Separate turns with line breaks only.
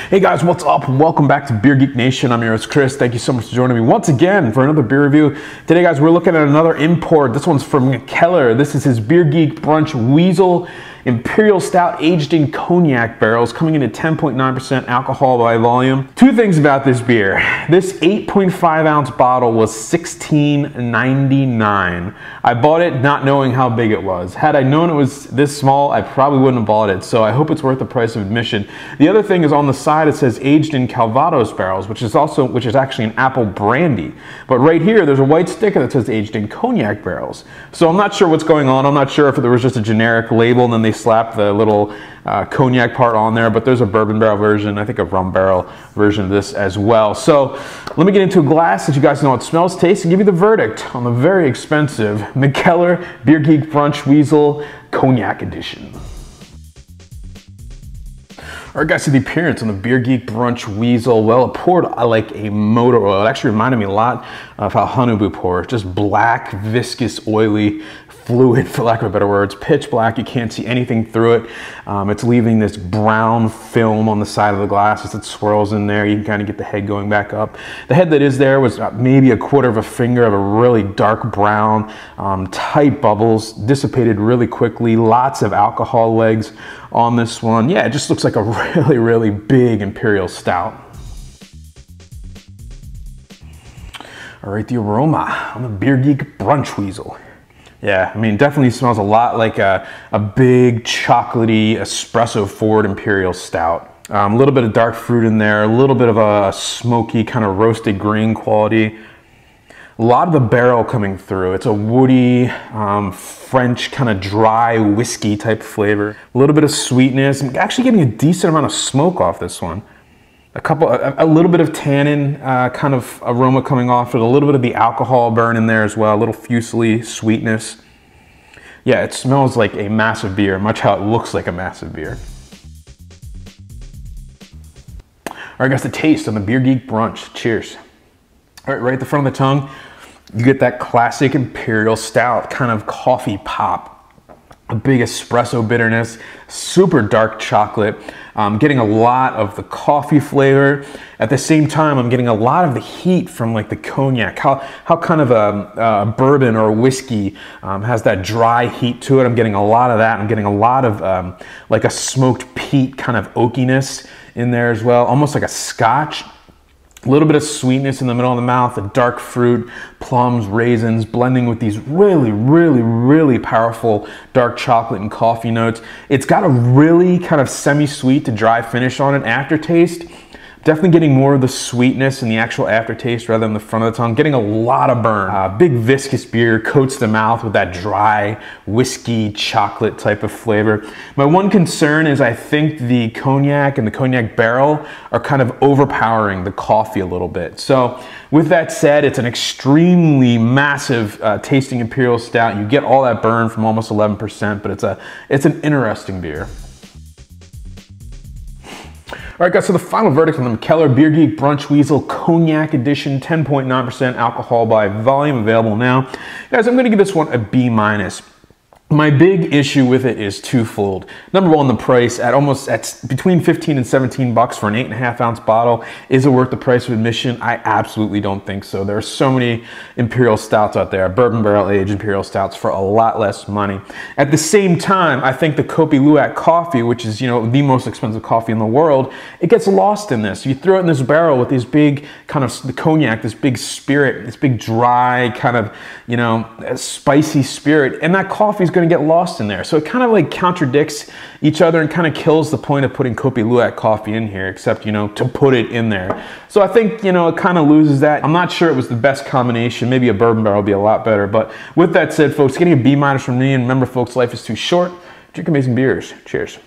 Hey guys, what's up? Welcome back to Beer Geek Nation. I'm your host Chris. Thank you so much for joining me once again for another beer review. Today guys, we're looking at another import. This one's from Mikkeller. This is his Beer Geek Brunch Weasel Imperial Stout aged in cognac barrels, coming in at 10.9% alcohol by volume. Two things about this beer. This 8.5 ounce bottle was $16.99. I bought it not knowing how big it was. Had I known it was this small, I probably wouldn't have bought it, so I hope it's worth the price of admission. The other thing is on the side it says aged in Calvados barrels, which is actually an apple brandy. But right here there's a white sticker that says aged in cognac barrels. So I'm not sure what's going on. I'm not sure if there was just a generic label and then they slapped the little cognac part on there, but there's a bourbon barrel version, I think a rum barrel version of this as well. So let me get into a glass so you guys know how it smells, tastes, and give you the verdict on the very expensive Mikkeller Beer Geek Brunch Weasel Cognac Edition. Alright guys, so the appearance on the Beer Geek Brunch Weasel, well, it poured like a motor oil. It actually reminded me a lot of how Honeyboo pours. Just black, viscous, oily fluid, for lack of a better word. It's pitch black, you can't see anything through it. It's leaving this brown film on the side of the glass as it swirls in there. You can kind of get the head going back up. The head that is there was maybe a quarter of a finger of a really dark brown, tight bubbles, dissipated really quickly, lots of alcohol legs on this one. Yeah, it just looks like a really, really big Imperial Stout. All right, the aroma on the Beer Geek Brunch Weasel. Yeah, I mean, definitely smells a lot like a big chocolatey espresso forward Imperial Stout. A little bit of dark fruit in there, a little bit of a smoky kind of roasted grain quality. A lot of the barrel coming through. It's a woody, French kind of dry whiskey type flavor. A little bit of sweetness. I'm actually getting a decent amount of smoke off this one. A little bit of tannin kind of aroma coming off it, a little bit of the alcohol burn in there as well, a little fusely sweetness. Yeah, it smells like a massive beer, much how it looks like a massive beer. All right guys, the taste on the Beer Geek Brunch. Cheers. All right, right at the front of the tongue, you get that classic Imperial Stout kind of coffee pop. A big espresso bitterness, super dark chocolate. I'm getting a lot of the coffee flavor. At the same time, I'm getting a lot of the heat from like the cognac. How kind of a bourbon or a whiskey has that dry heat to it. I'm getting a lot of that. I'm getting a lot of like a smoked peat kind of oakiness in there as well, almost like a scotch. A little bit of sweetness in the middle of the mouth, the dark fruit, plums, raisins, blending with these really, really, really powerful dark chocolate and coffee notes. It's got a really kind of semi-sweet to dry finish on it. Aftertaste, definitely getting more of the sweetness in the actual aftertaste rather than the front of the tongue. Getting a lot of burn. Big viscous beer coats the mouth with that dry whiskey chocolate type of flavor. My one concern is I think the cognac and the cognac barrel are kind of overpowering the coffee a little bit. So with that said, it's an extremely massive tasting Imperial Stout. You get all that burn from almost 11%, but it's an interesting beer. All right guys, so the final verdict on the Mikkeller Beer Geek Brunch Weasel Cognac Edition, 10.9% alcohol by volume, available now. Guys, I'm gonna give this one a B-. My big issue with it is twofold. Number one, the price at between 15 and 17 bucks for an 8.5 ounce bottle. Is it worth the price of admission? I absolutely don't think so. There are so many Imperial Stouts out there, bourbon barrel aged Imperial Stouts for a lot less money. At the same time, I think the Kopi-Luwak coffee, which is, you know, the most expensive coffee in the world, it gets lost in this. You throw it in this barrel with these big kind of the cognac, this big spirit, this big dry kind of, you know, spicy spirit, and that coffee is going to get lost in there. So it kind of like contradicts each other and kind of kills the point of putting Kopi-Luwak coffee in here, except, you know, to put it in there. So I think, you know, it kind of loses that. I'm not sure it was the best combination. Maybe a bourbon barrel would be a lot better. But with that said, folks, getting a B- from me, and remember, folks, life is too short. Drink amazing beers. Cheers.